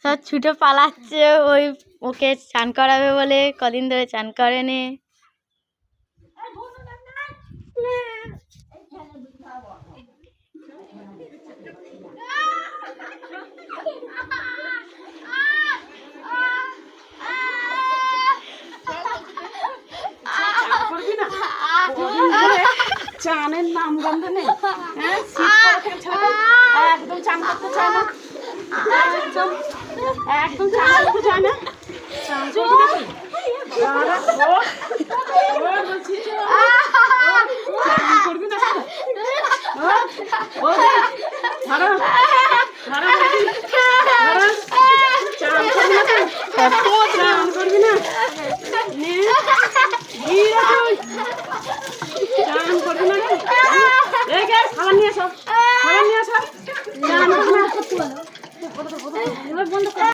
সব ছুটে পালাচ্ছে ওই ওকে চান করাবে বলে, কদিন ধরে চান করেনি। চানের নাম গন্ধ নেই, একদম চান করতে চায় না, একদম চান করতে চায় না। চান করবি না, চান করবি না, চান করবি না, খাবার নিয়ে আসো, খাবার নিয়ে আসো।